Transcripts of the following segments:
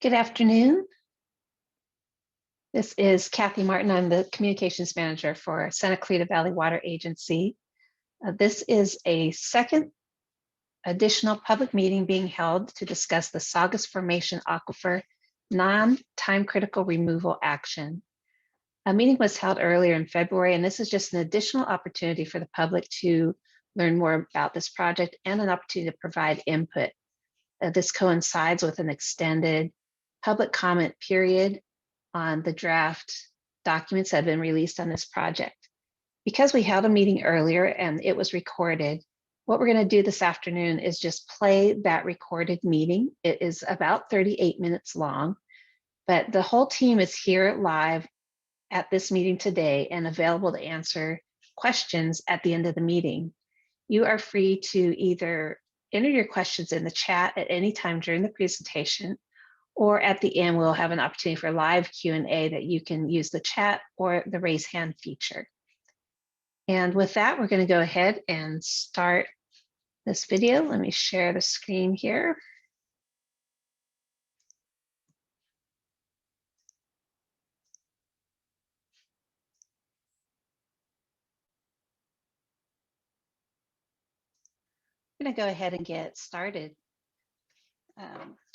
Good afternoon. This is Kathy Martin. I'm the Communications Manager for Santa Clarita Valley Water Agency. This is a second additional public meeting being held to discuss the Saugus Formation Aquifer non-time critical removal action. A meeting was held earlier in February, and this is just an additional opportunity for the public to learn more about this project and an opportunity to provide input. This coincides with an extended public comment period on the draft documents that have been released on this project. Because we held a meeting earlier and it was recorded, what we're going to do this afternoon is just play that recorded meeting. It is about 38 minutes long, but the whole team is here live at this meeting today and available to answer questions at the end of the meeting. You are free to either enter your questions in the chat at any time during the presentation, or at the end, we'll have an opportunity for live Q&A that you can use the chat or the raise hand feature. And with that, we're going to go ahead and start this video. Let me share the screen here. I'm going to go ahead and get started.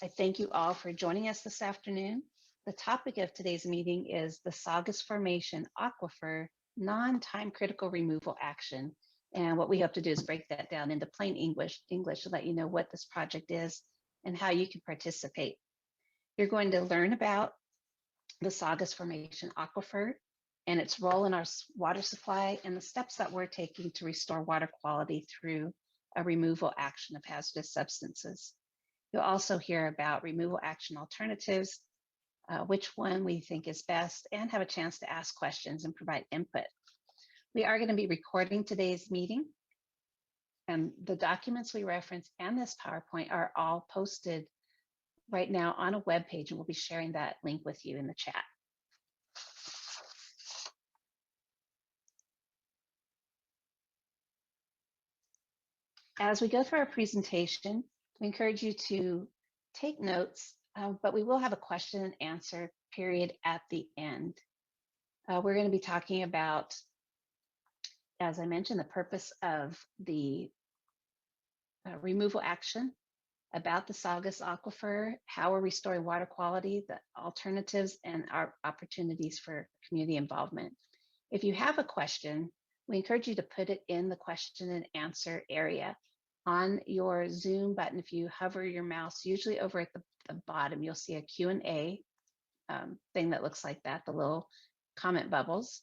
I thank you all for joining us this afternoon. The topic of today's meeting is the Saugus Formation Aquifer non-time critical removal action. And what we hope to do is break that down into plain English to let you know what this project is and how you can participate. You're going to learn about the Saugus Formation Aquifer and its role in our water supply and the steps that we're taking to restore water quality through a removal action of hazardous substances. You'll also hear about removal action alternatives, which one we think is best, and have a chance to ask questions and provide input. We are going to be recording today's meeting, and the documents we reference and this PowerPoint are all posted right now on a web page, and we'll be sharing that link with you in the chat. As we go through our presentation, we encourage you to take notes, but we will have a question and answer period at the end. We're going to be talking about, as I mentioned, the purpose of the removal action, about the Saugus Aquifer, how we're restoring water quality, the alternatives, and our opportunities for community involvement. If you have a question, we encourage you to put it in the question and answer area on your Zoom button. If you hover your mouse, usually over at the bottom, you'll see a Q&A thing that looks like that, the little comment bubbles.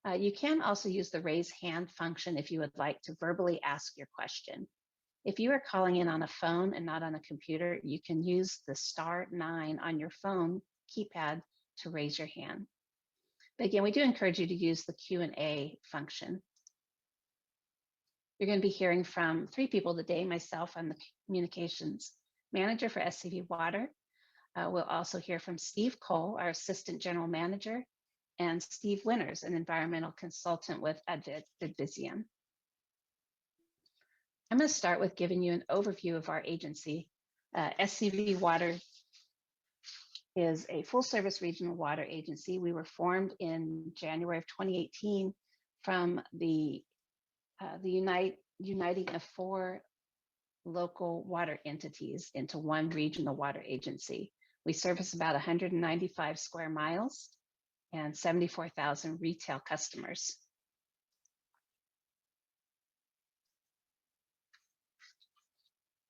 You can also use the raise hand function if you would like to verbally ask your question. If you are calling in on a phone and not on a computer, you can use the *9 on your phone keypad to raise your hand. But again, we do encourage you to use the Q&A function. You're going to be hearing from three people today. Myself, I'm the Communications Manager for SCV Water. We'll also hear from Steve Cole, our Assistant General Manager, and Steve Winters, an Environmental Consultant with Advisium. I'm going to start with giving you an overview of our agency. SCV Water is a full-service regional water agency. We were formed in January of 2018 from the uniting of 4 local water entities into one regional water agency. We service about 195 square miles and 74,000 retail customers.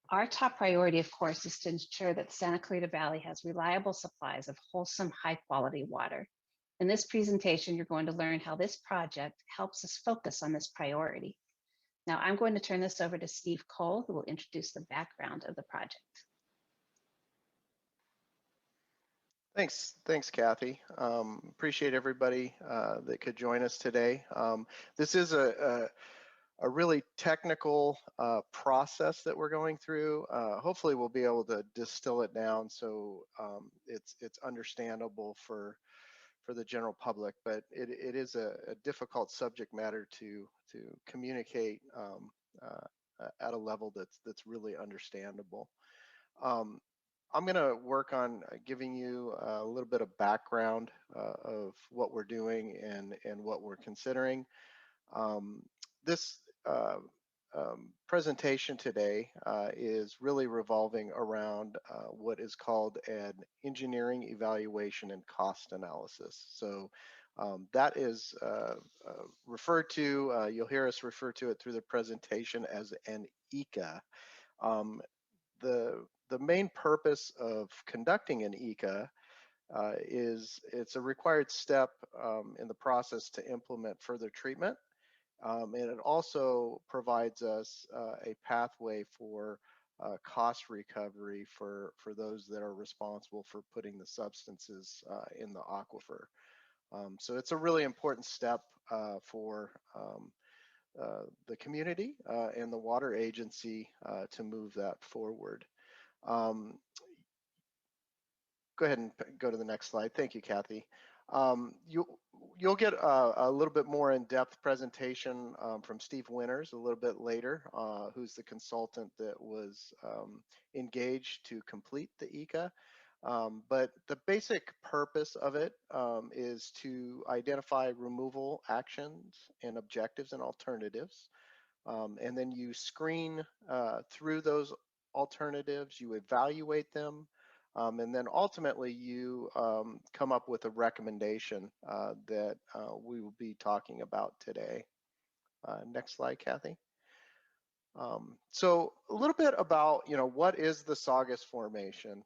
Our top priority, of course, is to ensure that Santa Clarita Valley has reliable supplies of wholesome, high-quality water. In this presentation, you're going to learn how this project helps us focus on this priority. Now, I'm going to turn this over to Steve Cole, who will introduce the background of the project. Thanks, Kathy. Appreciate everybody that could join us today. This is a really technical process that we're going through. Hopefully, we'll be able to distill it down so it's understandable for the general public. But it is a difficult subject matter to communicate at a level that's really understandable. I'm going to work on giving you a little bit of background of what we're doing and what we're considering. This presentation today is really revolving around what is called an engineering evaluation and cost analysis. So that is referred to, you'll hear us refer to it through the presentation as an ECA. Um, the main purpose of conducting an ECA is it's a required step in the process to implement further treatment. And it also provides us a pathway for cost recovery for those that are responsible for putting the substances in the aquifer. So it's a really important step for the community and the water agency to move that forward. Um, Go ahead and go to the next slide. Thank you, Kathy. You'll get a little bit more in-depth presentation from Steve Winters a little bit later, who's the consultant that was engaged to complete the ECA. But the basic purpose of it is to identify removal actions and objectives and alternatives. And then you screen through those alternatives, you evaluate them, and then ultimately you come up with a recommendation that we will be talking about today. Next slide, Kathy. So a little bit about, what is the Saugus Formation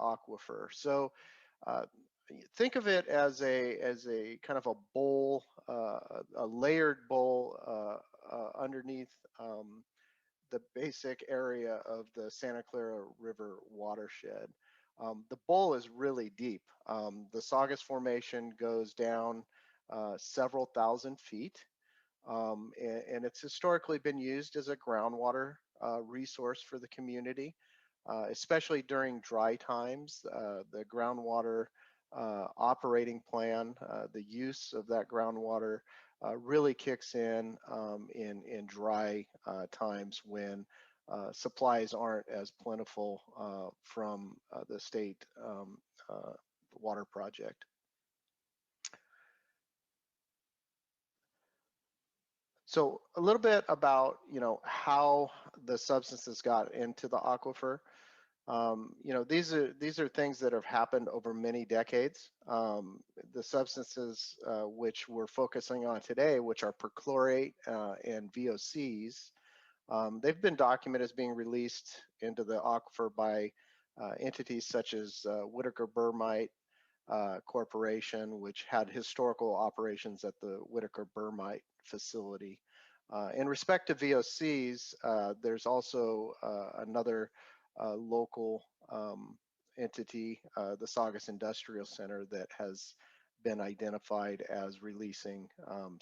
aquifer? So think of it as a kind of a bowl, a layered bowl underneath the basic area of the Santa Clara River watershed. The bowl is really deep. The Saugus Formation goes down several thousand feet, and it's historically been used as a groundwater resource for the community, especially during dry times. The groundwater operating plan, the use of that groundwater really kicks in dry times when supplies aren't as plentiful from the state water project. So a little bit about, how the substances got into the aquifer. These are things that have happened over many decades. The substances which we're focusing on today, which are perchlorate and VOCs, they've been documented as being released into the aquifer by entities such as Whitaker Burmite Corporation, which had historical operations at the Whitaker Burmite facility. In respect to VOCs, there's also another local entity, the Saugus Industrial Center, that has been identified as releasing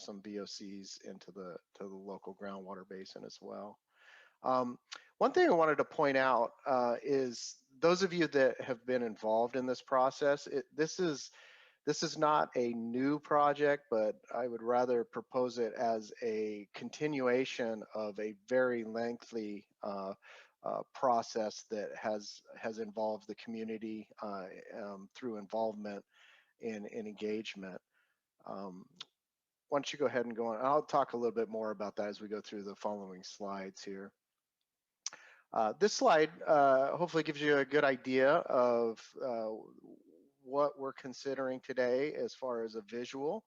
some VOCs into the local groundwater basin as well. One thing I wanted to point out is those of you that have been involved in this process, this is not a new project, but I would rather propose it as a continuation of a very lengthy process that has involved the community through involvement and engagement. Why don't you go ahead and go on? I'll talk a little bit more about that as we go through the following slides here. This slide hopefully gives you a good idea of what we're considering today as far as a visual.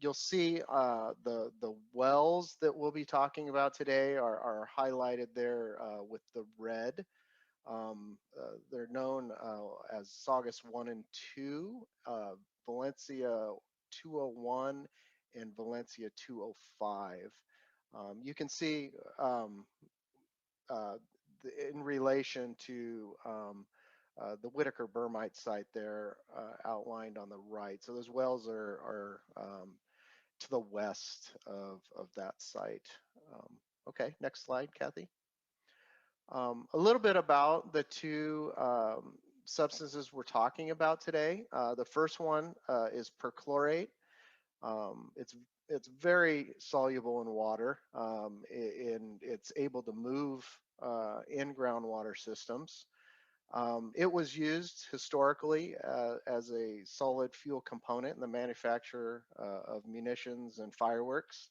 You'll see the wells that we'll be talking about today are highlighted there with the red. They're known as Saugus 1 and 2, Valencia 201, and Valencia 205. You can see in relation to the Whitaker Burmite site there outlined on the right. So those wells are to the west of that site. Okay, next slide, Kathy. A little bit about the two substances we're talking about today. The first one is perchlorate. It's very soluble in water, and it's able to move in groundwater systems. It was used historically as a solid fuel component in the manufacture of munitions and fireworks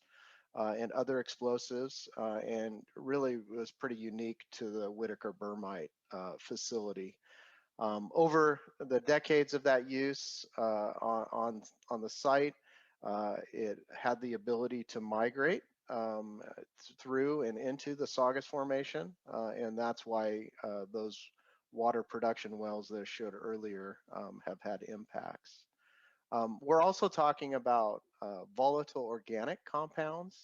and other explosives, and really was pretty unique to the Whitaker Burmite facility. Over the decades of that use on the site, it had the ability to migrate through and into the Saugus Formation, and that's why those water production wells that I showed earlier have had impacts. We're also talking about volatile organic compounds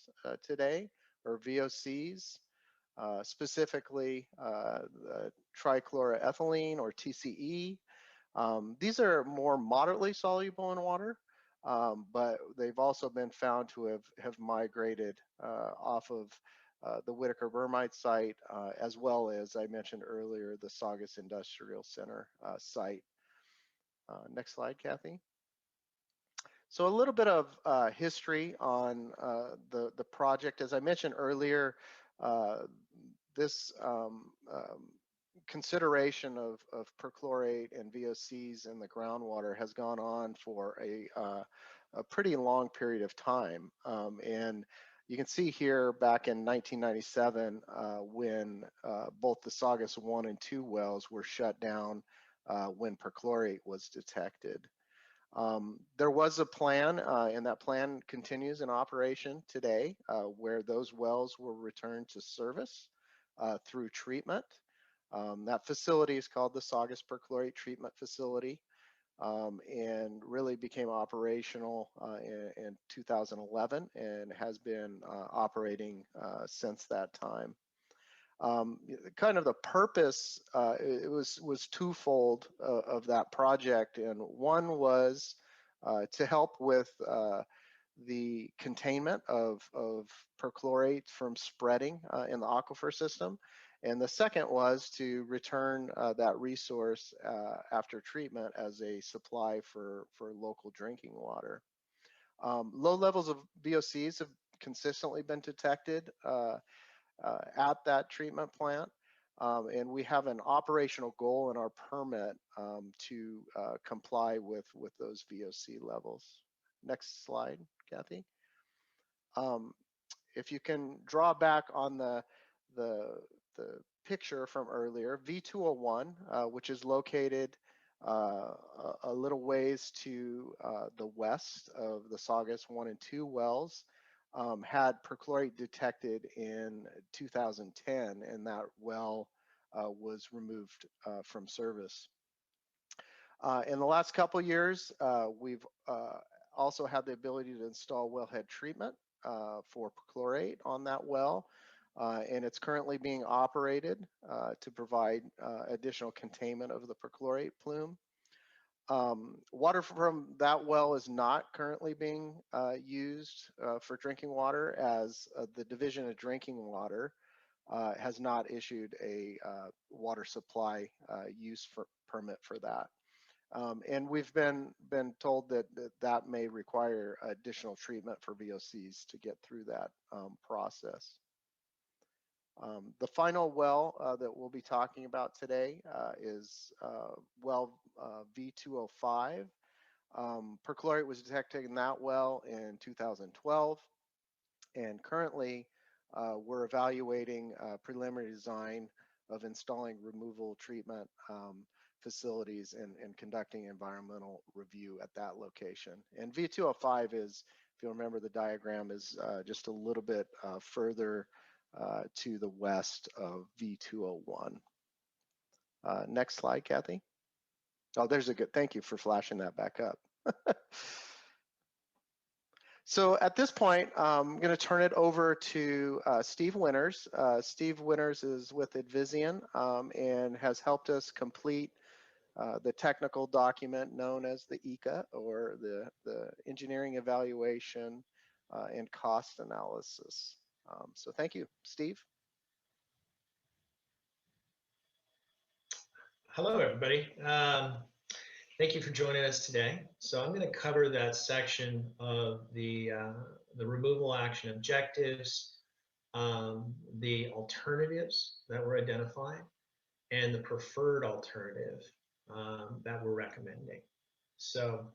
today, or VOCs, specifically trichloroethylene, or TCE. These are more moderately soluble in water, but they've also been found to have migrated off of the Whitaker Burmite site, as well as I mentioned earlier, the Saugus Industrial Center site. Next slide, Kathy. So a little bit of history on the project. As I mentioned earlier, this consideration of perchlorate and VOCs in the groundwater has gone on for a pretty long period of time. And you can see here back in 1997 when both the Saugus 1 and 2 wells were shut down when perchlorate was detected. There was a plan, and that plan continues in operation today, where those wells were returned to service through treatment. That facility is called the Saugus Perchlorate Treatment Facility, and really became operational in 2011 and has been operating since that time. Kind of the purpose, it was twofold of that project, and one was to help with the containment of perchlorate from spreading in the aquifer system, and the second was to return that resource after treatment as a supply for local drinking water. Low levels of VOCs have consistently been detected at that treatment plant, and we have an operational goal in our permit to comply with those VOC levels. Next slide, Kathy. If you can draw back on the picture from earlier, V201, which is located a little ways to the west of the Saugus 1 and 2 wells, had perchlorate detected in 2010, and that well was removed from service. In the last couple of years, we've also had the ability to install wellhead treatment for perchlorate on that well, and it's currently being operated to provide additional containment of the perchlorate plume. Water from that well is not currently being used for drinking water, as the Division of Drinking Water has not issued a water supply use permit for that. And we've been told that that may require additional treatment for VOCs to get through that process. The final well that we'll be talking about today is well V205. Perchlorate was detected in that well in 2012, and currently we're evaluating preliminary design of installing removal treatment facilities and conducting environmental review at that location. And V205 is, if you remember the diagram, is just a little bit further to the west of V201. Next slide, Kathy. Oh, there's a good, thank you for flashing that back up. So at this point, I'm going to turn it over to Steve Winters. Steve Winters is with Advisian and has helped us complete the technical document known as the ECA, or the Engineering Evaluation and Cost Analysis. So thank you, Steve. Hello, everybody. Thank you for joining us today. So I'm going to cover that section of the removal action objectives, the alternatives that were identified, and the preferred alternative that we're recommending. So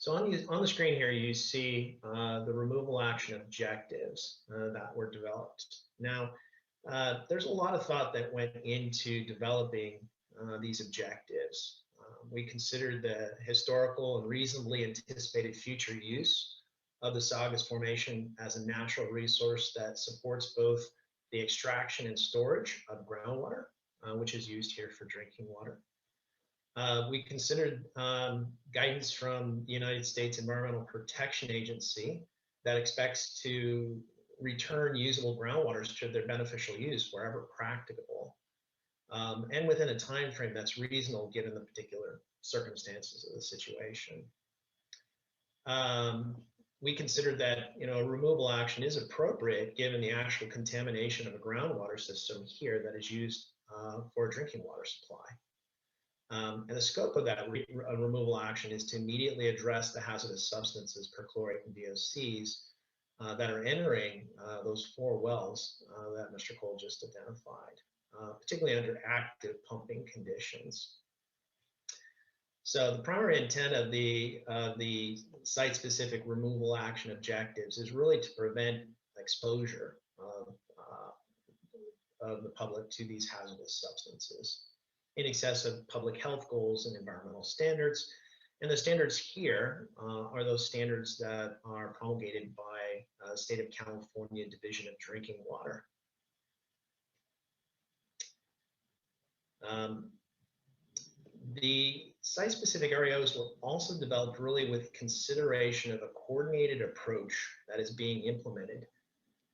on the screen here, you see the removal action objectives that were developed. Now, there's a lot of thought that went into developing these objectives. We considered the historical and reasonably anticipated future use of the Saugus Formation as a natural resource that supports both the extraction and storage of groundwater, which is used here for drinking water. We considered guidance from the United States Environmental Protection Agency that expects to return usable groundwaters to their beneficial use wherever practicable, and within a time frame that's reasonable given the particular circumstances of the situation. We considered that a removal action is appropriate given the actual contamination of a groundwater system here that is used for a drinking water supply. And the scope of that removal action is to immediately address the hazardous substances, perchlorate and VOCs, that are entering those 4 wells that Mr. Cole just identified, particularly under active pumping conditions. So the primary intent of the site-specific removal action objectives is really to prevent exposure of the public to these hazardous substances in excess of public health goals and environmental standards. And the standards here are those standards that are promulgated by State of California Division of Drinking Water. The site-specific REOs were also developed really with consideration of a coordinated approach that is being implemented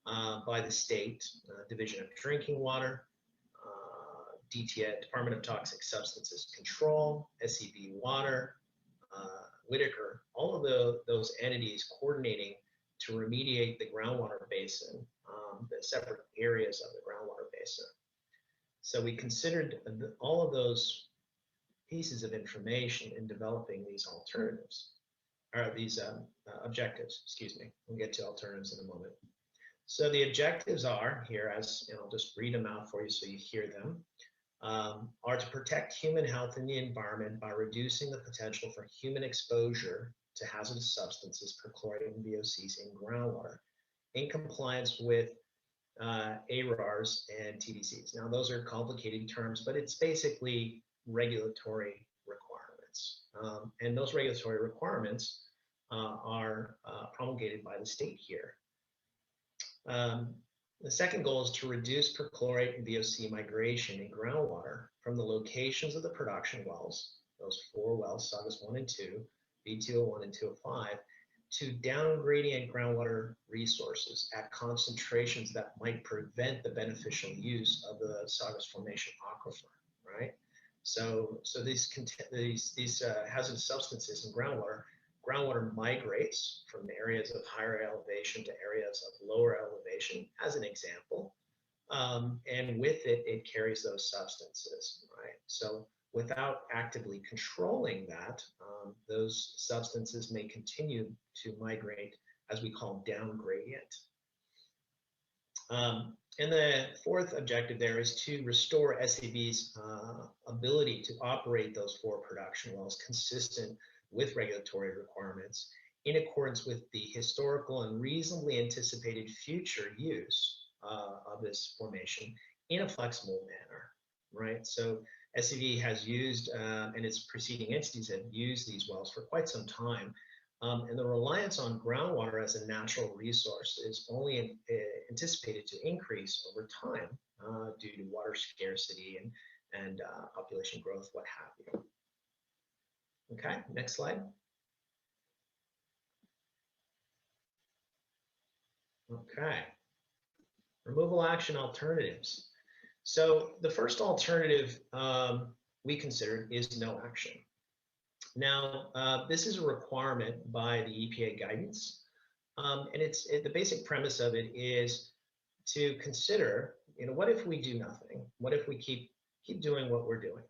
by the State Division of Drinking Water, DTA, Department of Toxic Substances Control, SCV Water, Whitaker, all of those entities coordinating to remediate the groundwater basin, the separate areas of the groundwater basin. So we considered all of those pieces of information in developing these alternatives, or these objectives, excuse me. We'll get to alternatives in a moment. So the objectives are here, as I'll just read them out for you so you hear them, are to protect human health and the environment by reducing the potential for human exposure to hazardous substances, perchlorate and VOCs in groundwater in compliance with ARARs and TDCs. Now, those are complicated terms, but it's basically regulatory requirements. And those regulatory requirements are promulgated by the state here. The second goal is to reduce perchlorate and VOC migration in groundwater from the locations of the production wells, those 4 wells, Saugus 1 and 2, B201 and 205, to down gradient groundwater resources at concentrations that might prevent the beneficial use of the Saugus Formation aquifer, right? So these hazardous substances in groundwater migrates from areas of higher elevation to areas of lower elevation, as an example, and with it, it carries those substances, right? So without actively controlling that, those substances may continue to migrate, as we call down gradient. And the 4th objective there is to restore SCV's ability to operate those 4 production wells consistent with regulatory requirements in accordance with the historical and reasonably anticipated future use of this formation in a flexible manner, right? So SCV has used, and its preceding entities have used these wells for quite some time. And the reliance on groundwater as a natural resource is only anticipated to increase over time due to water scarcity and population growth, what have you. Okay, next slide. Okay, removal action alternatives. So the first alternative we considered is no action. Now, this is a requirement by the EPA guidance, and the basic premise of it is to consider, what if we do nothing? What if we keep doing what we're doing,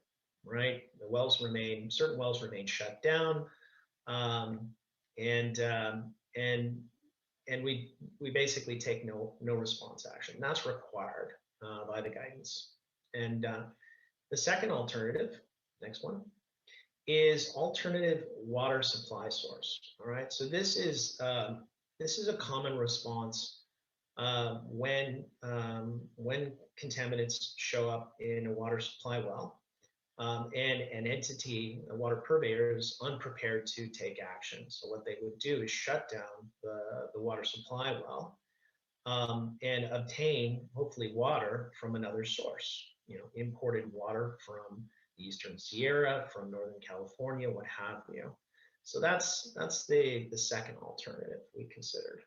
right? The wells remain, certain wells remain shut down, and we basically take no response action. That's required by the guidance, and The second alternative, next one, is alternative water supply source. All right, so this is a common response when contaminants show up in a water supply well, and an entity, a water purveyor, is unprepared to take action. So what they would do is shut down the water supply well, and obtain, hopefully, water from another source. Imported water from the Eastern Sierra, from Northern California, what have you. So that's the second alternative we considered.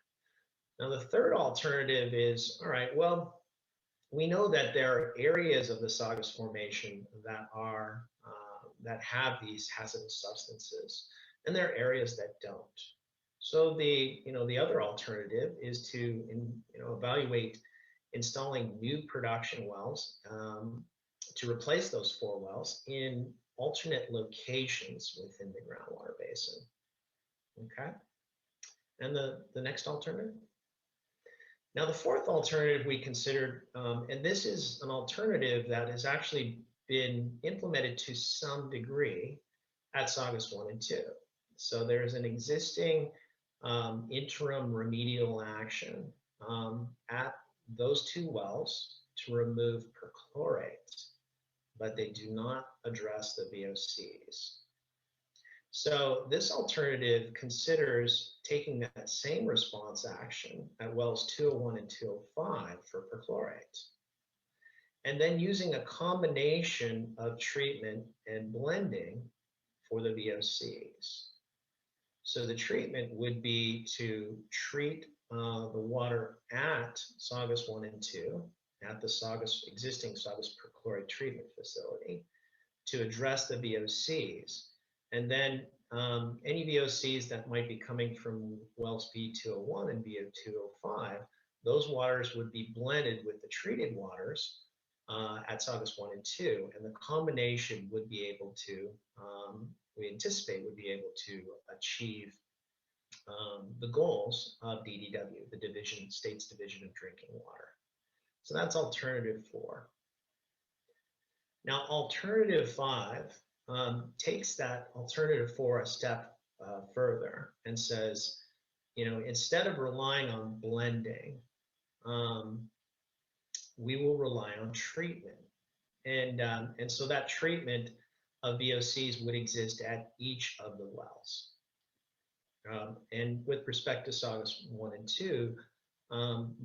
Now the third alternative is, all right, well, we know that there are areas of the Saugus Formation that have these hazardous substances, and there are areas that don't. So the other alternative is to evaluate installing new production wells to replace those 4 wells in alternate locations within the groundwater basin. Okay, and the next alternative. Now the fourth alternative we considered, and this is an alternative that has actually been implemented to some degree at Saugus 1 and 2. So there's an existing interim remedial action at those 2 wells to remove perchlorate, but they do not address the VOCs. So this alternative considers taking that same response action at wells 201 and 205 for perchlorate, and then using a combination of treatment and blending for the VOCs. So the treatment would be to treat the water at Saugus 1 and 2, at the existing Saugus perchlorate treatment facility, to address the VOCs. And then any VOCs that might be coming from wells B201 and B205, those waters would be blended with the treated waters at Saugus 1 and 2, and the combination would be able to, we anticipate would be able to achieve the goals of DDW, the State's Division of Drinking Water. So that's alternative 4. Now alternative 5 takes that alternative 4 a step further and says, instead of relying on blending, we will rely on treatment. And so that treatment of VOCs would exist at each of the wells. And with respect to Saugus 1 and 2,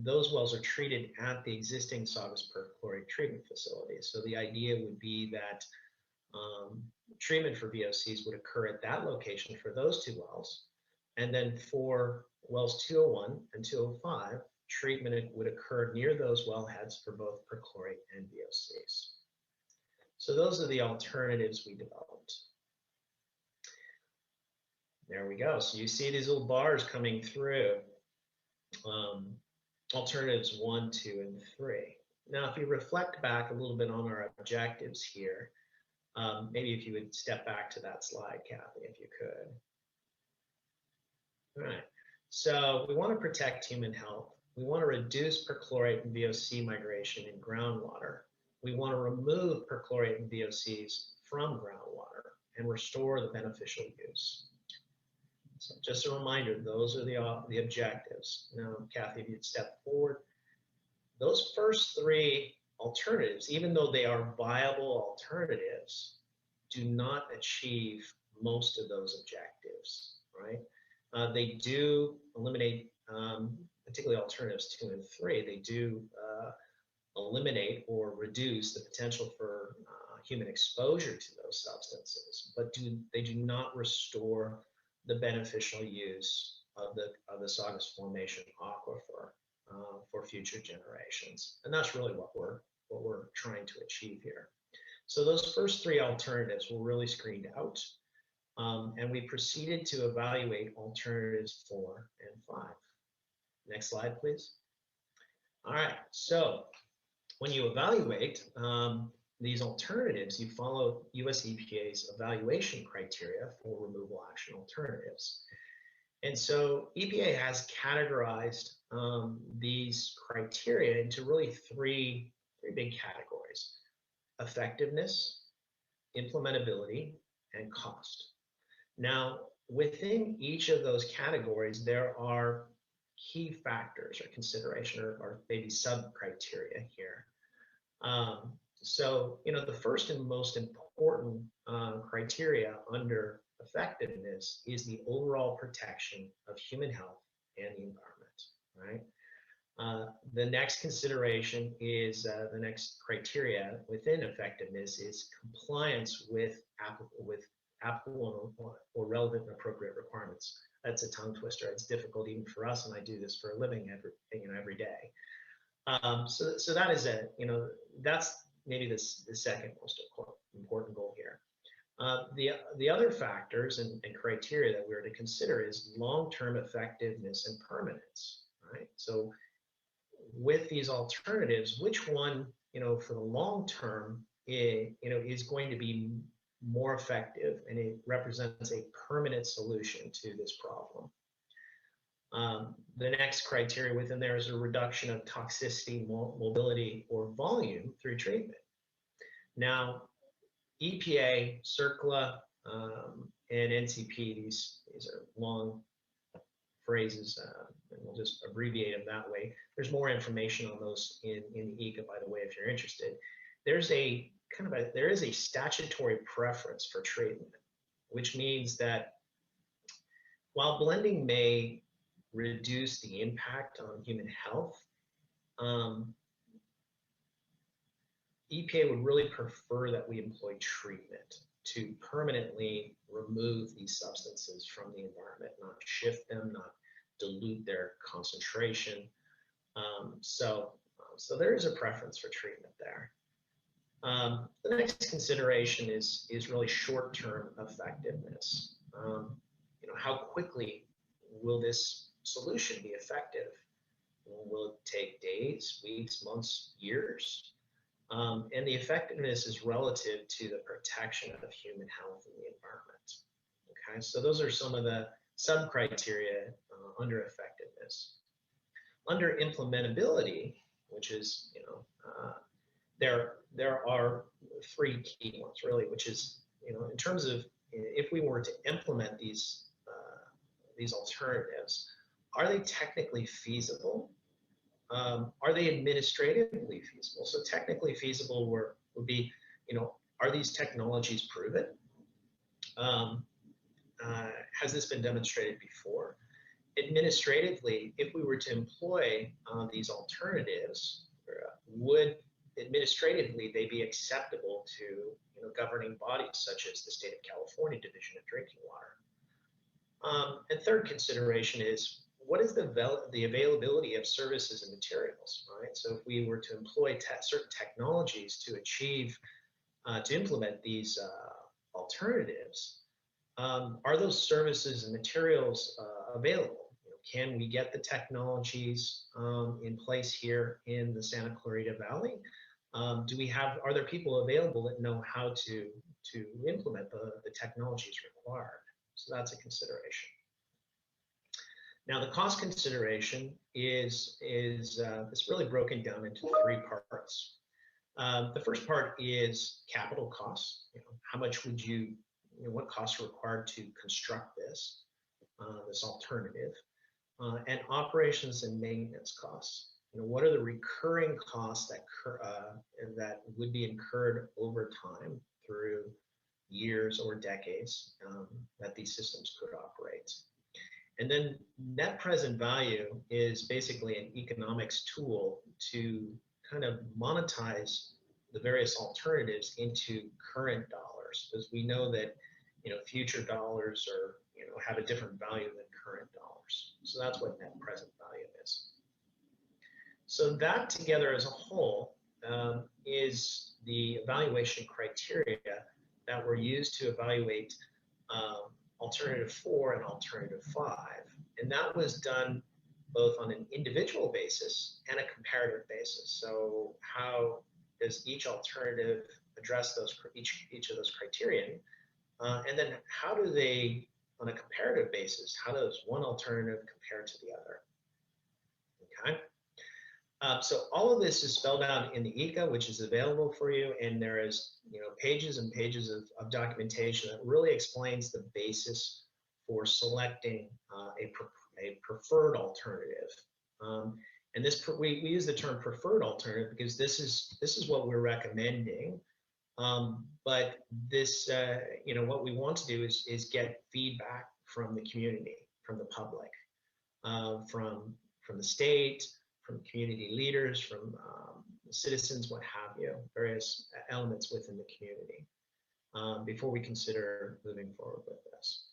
those wells are treated at the existing Saugus perchlorate treatment facilities. So the idea would be that treatment for VOCs would occur at that location for those 2 wells. And then for wells 201 and 205, treatment would occur near those wellheads for both perchlorate and VOCs. So those are the alternatives we developed. There we go. So you see these little bars coming through, alternatives 1, 2, and 3. Now, if you reflect back a little bit on our objectives here, maybe if you would step back to that slide, Kathy, if you could. All right. So we want to protect human health. We want to reduce perchlorate and VOC migration in groundwater. We want to remove perchlorate and VOCs from groundwater and restore the beneficial use. So just a reminder, those are the objectives. Now, Kathy, if you'd step forward. Those first 3 alternatives, even though they are viable alternatives, do not achieve most of those objectives, right? They do eliminate, particularly alternatives 2 and 3, they do eliminate or reduce the potential for human exposure to those substances, but they do not restore the beneficial use of the Saugus Formation aquifer for future generations. And that's really what we're trying to achieve here. So those first 3 alternatives were really screened out, and we proceeded to evaluate alternatives 4 and 5. Next slide, please. All right, so when you evaluate these alternatives, you follow US EPA's evaluation criteria for removal action alternatives. And so EPA has categorized these criteria into really three big categories. effectiveness, implementability, and cost. Now, within each of those categories, there are key factors or consideration or maybe sub-criteria here. So, the first and most important criteria under effectiveness is the overall protection of human health and the environment, right? The next consideration is the next criteria within effectiveness is compliance with applicable or relevant and appropriate requirements. That's a tongue twister. It's difficult even for us, and I do this for a living every day. So that is that's maybe the second most important goal here. The other factors and criteria that we're to consider is long-term effectiveness and permanence, right? So with these alternatives, which one, for the long term, is going to be more effective and it represents a permanent solution to this problem. The next criteria within there is a reduction of toxicity, mobility, or volume through treatment. Now, EPA, CERCLA, and NCP, these are long phrases, and we'll just abbreviate them that way. There's more information on those in the ECA, by the way, if you're interested. There's there is a statutory preference for treatment, which means that while blending may reduce the impact on human health, EPA would really prefer that we employ treatment to permanently remove these substances from the environment, not shift them, not dilute their concentration. So there is a preference for treatment there. The next consideration is really short-term effectiveness. How quickly will this solution be effective? Will it take days, weeks, months, years? And the effectiveness is relative to the protection of human health and the environment. Okay, so those are some of the sub-criteria under effectiveness. Under implementability, which is, there are three key ones really, which is, in terms of if we were to implement these alternatives, are they technically feasible? Are they administratively feasible? So technically feasible would be, are these technologies proven? Has this been demonstrated before? Administratively, if we were to employ these alternatives, would administratively they be acceptable to governing bodies such as the State of California Division of Drinking Water? And third consideration is, what is the availability of services and materials, right? So if we were to employ certain technologies to implement these alternatives, are those services and materials available? Can we get the technologies in place here in the Santa Clarita Valley? Are there people available that know how to implement the technologies required? So that's a consideration. Now, the cost consideration is it's really broken down into three parts. The first part is capital costs. How much would what costs are required to construct this alternative, and operations and maintenance costs. What are the recurring costs that would be incurred over time through years or decades that these systems could operate? And then net present value is basically an economics tool to kind of monetize the various alternatives into current dollars, because we know that future dollars are have a different value than current dollars. So that's what net present value is. So that together as a whole is the evaluation criteria that were used to evaluate Alternative 4 and Alternative 5. And that was done both on an individual basis and a comparative basis. So how does each alternative address each of those criterion? And then how do they, on a comparative basis, how does one alternative compare to the other? Okay. So all of this is spelled out in the ECA, which is available for you, and there is, pages and pages of documentation that really explains the basis for selecting a preferred alternative. And this we use the term preferred alternative because this is what we're recommending. But this, what we want to do is get feedback from the community, from the public, from the state, from community leaders, from citizens, what have you, various elements within the community, before we consider moving forward with this.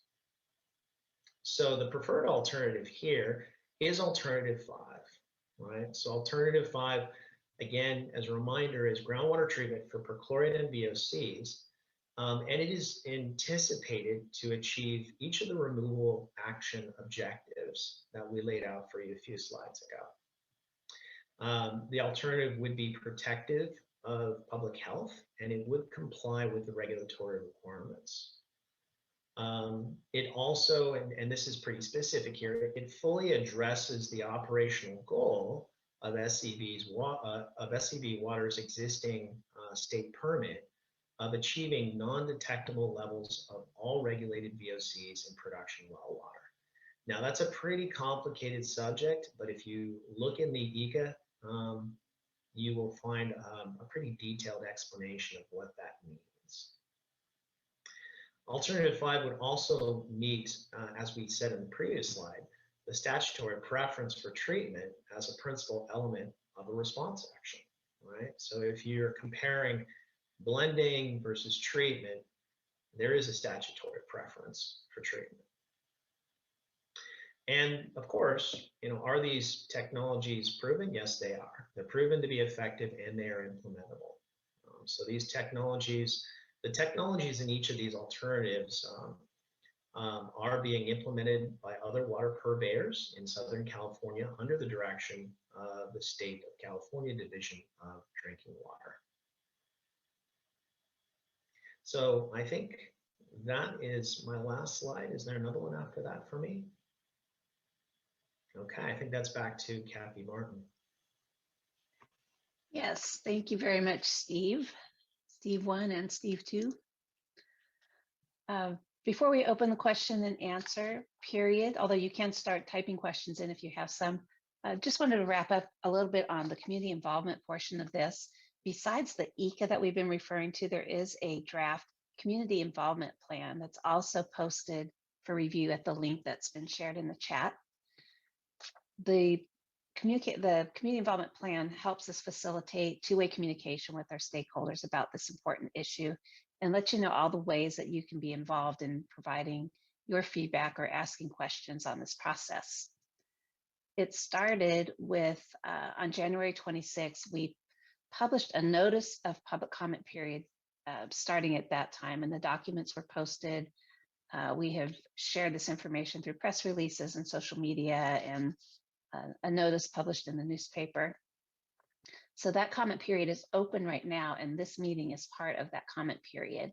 So the preferred alternative here is alternative 5, right? So alternative 5, again, as a reminder, is groundwater treatment for perchlorate and VOCs, and it is anticipated to achieve each of the removal action objectives that we laid out for you a few slides ago. The alternative would be protective of public health, and it would comply with the regulatory requirements. It also, and this is pretty specific here, it fully addresses the operational goal of SCV Water's existing state permit of achieving non-detectable levels of all regulated VOCs in production well water. Now that's a pretty complicated subject, but if you look in the ECA, you will find a pretty detailed explanation of what that means. Alternative 5 would also meet, as we said in the previous slide, the statutory preference for treatment as a principal element of a response action, right? So if you're comparing blending versus treatment, there is a statutory preference for treatment. And of course, are these technologies proven? Yes, they are. They're proven to be effective and they are implementable. So these technologies, the technologies in each of these alternatives are being implemented by other water purveyors in Southern California under the direction of the State of California Division of Drinking Water. So I think that is my last slide. Is there another one after that for me? Okay, I think that's back to Kathy Martin. Yes, thank you very much, Steve. Steve 1 and Steve 2. Before we open the question and answer period, although you can start typing questions in if you have some, I just wanted to wrap up a little bit on the community involvement portion of this. Besides the ECA that we've been referring to, there is a draft community involvement plan that's also posted for review at the link that's been shared in the chat. The community involvement plan helps us facilitate two-way communication with our stakeholders about this important issue and let you know all the ways that you can be involved in providing your feedback or asking questions on this process. It started with, on January 26th, we published a notice of public comment period starting at that time, and the documents were posted. We have shared this information through press releases and social media and a notice published in the newspaper. So that comment period is open right now, and this meeting is part of that comment period.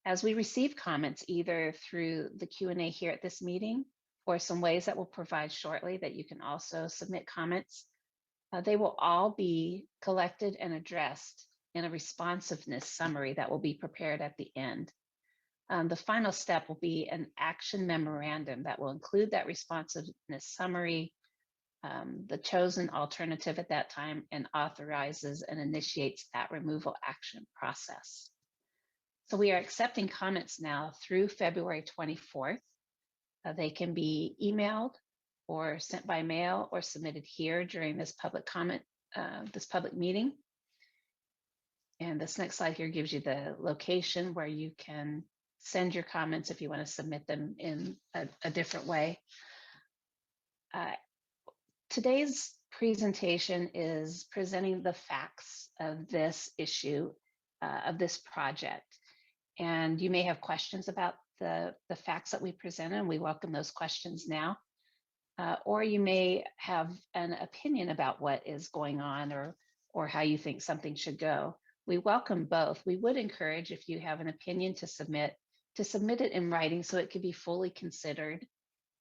As we receive comments, either through the Q&A here at this meeting or some ways that we'll provide shortly that you can also submit comments, they will all be collected and addressed in a responsiveness summary that will be prepared at the end. The final step will be an action memorandum that will include that responsiveness summary, the chosen alternative at that time, and authorizes and initiates that removal action process. So we are accepting comments now through February 24th. They can be emailed or sent by mail or submitted here during this public comment, this public meeting. And this next slide here gives you the location where you can send your comments if you want to submit them in a different way. Today's presentation is presenting the facts of this issue, of this project. And you may have questions about the facts that we present, and we welcome those questions now. Or you may have an opinion about what is going on or how you think something should go. We welcome both. We would encourage, if you have an opinion to submit it in writing so it could be fully considered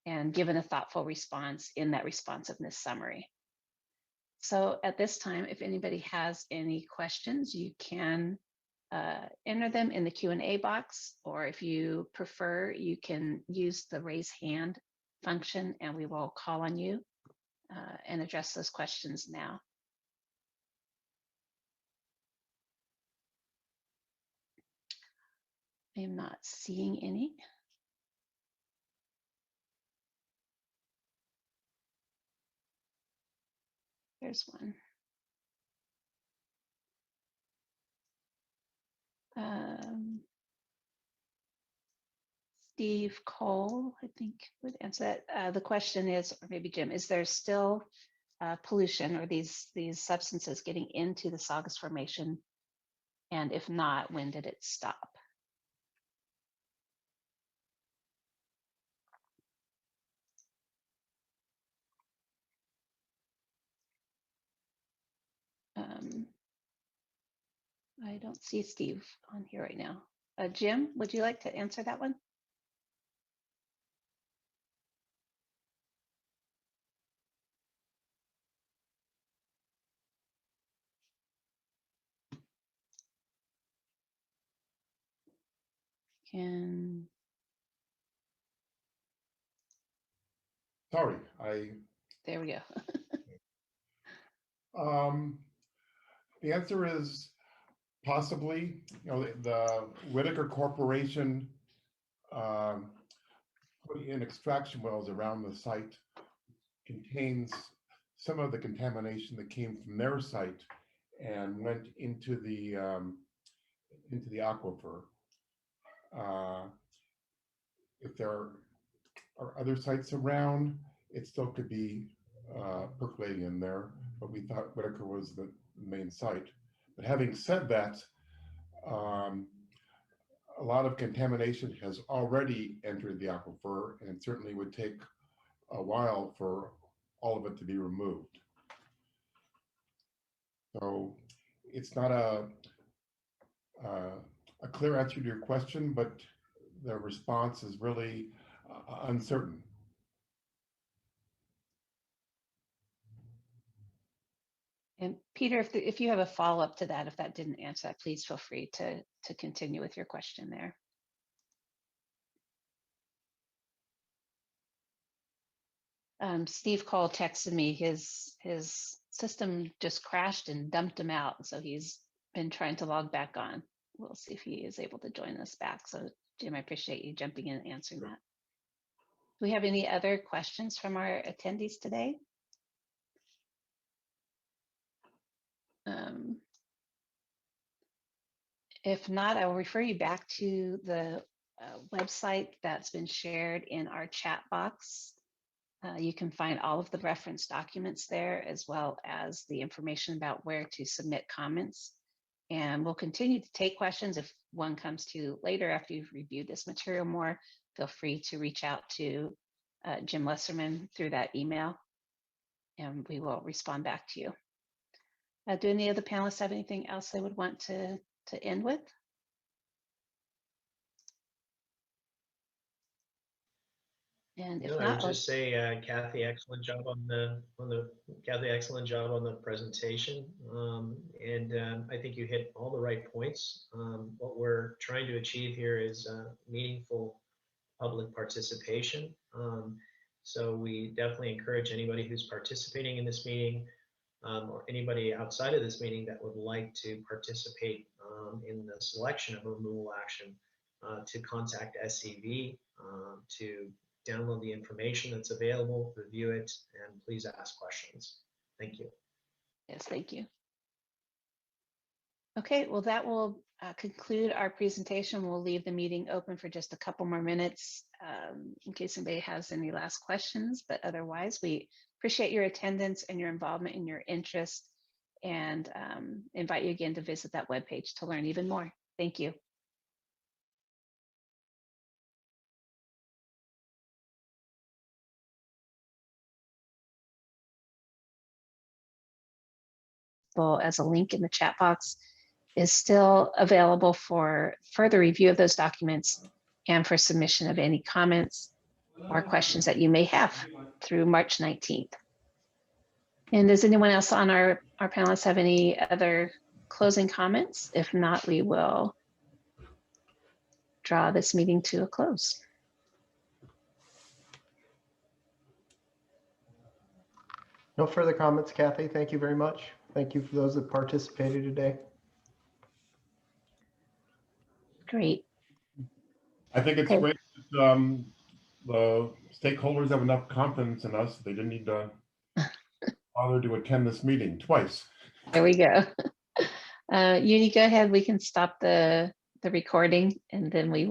and given a thoughtful response in that responsiveness summary. So at this time, if anybody has any questions, you can enter them in the Q&A box, or if you prefer, you can use the raise hand function and we will call on you and address those questions now. I am not seeing any. There's one. Steve Cole, I think, would answer that. The question is, or maybe Jim, is there still pollution or these substances getting into the Saugus Formation? And if not, when did it stop? I don't see Steve on here right now. Jim, would you like to answer that one? Sorry, There we go. the answer is possibly, the Whitaker Corporation put in extraction wells around the site, contains some of the contamination that came from their site and went into the aquifer. If there are other sites around, it still could be percolating in there, but we thought Whitaker was the main site. But having said that, a lot of contamination has already entered the aquifer, and it certainly would take a while for all of it to be removed. So it's not a clear answer to your question, but the response is really uncertain. And Peter, if you have a follow-up to that, if that didn't answer that, please feel free to continue with your question there. Steve Cole texted me his system just crashed and dumped him out. So he's been trying to log back on. We'll see if he is able to join us back. So Jim, I appreciate you jumping in and answering that. Do we have any other questions from our attendees today? If not, I will refer you back to the website that's been shared in our chat box. You can find all of the reference documents there, as well as the information about where to submit comments. And we'll continue to take questions. If one comes to later after you've reviewed this material more, feel free to reach out to Jim Lesserman through that email, and we will respond back to you. Do any of the panelists have anything else they would want to end with? And if No, I not, would just say, Kathy, excellent job on the presentation. I think you hit all the right points. What we're trying to achieve here is meaningful public participation. So we definitely encourage anybody who's participating in this meeting or anybody outside of this meeting that would like to participate in the selection of a removal action to contact SCV to download the information that's available, review it, and please ask questions. Thank you. yes, thank you. Okay, well, that will conclude our presentation. We'll leave the meeting open for just a couple more minutes in case anybody has any last questions, but otherwise we appreciate your attendance and your involvement and your interest, and invite you again to visit that webpage to learn even more. Thank you. As a link in the chat box is still available for further review of those documents and for submission of any comments or questions that you may have through March 19th. And does anyone else on our panelists have any other closing comments? If not, we will draw this meeting to a close. No further comments, Kathy. Thank you very much. Thank you for those that participated today. Great. I think it's Okay. great that the stakeholders have enough confidence in us. They didn't need to bother to attend this meeting twice. There we go. Uni, go ahead. We can stop the recording and then we will.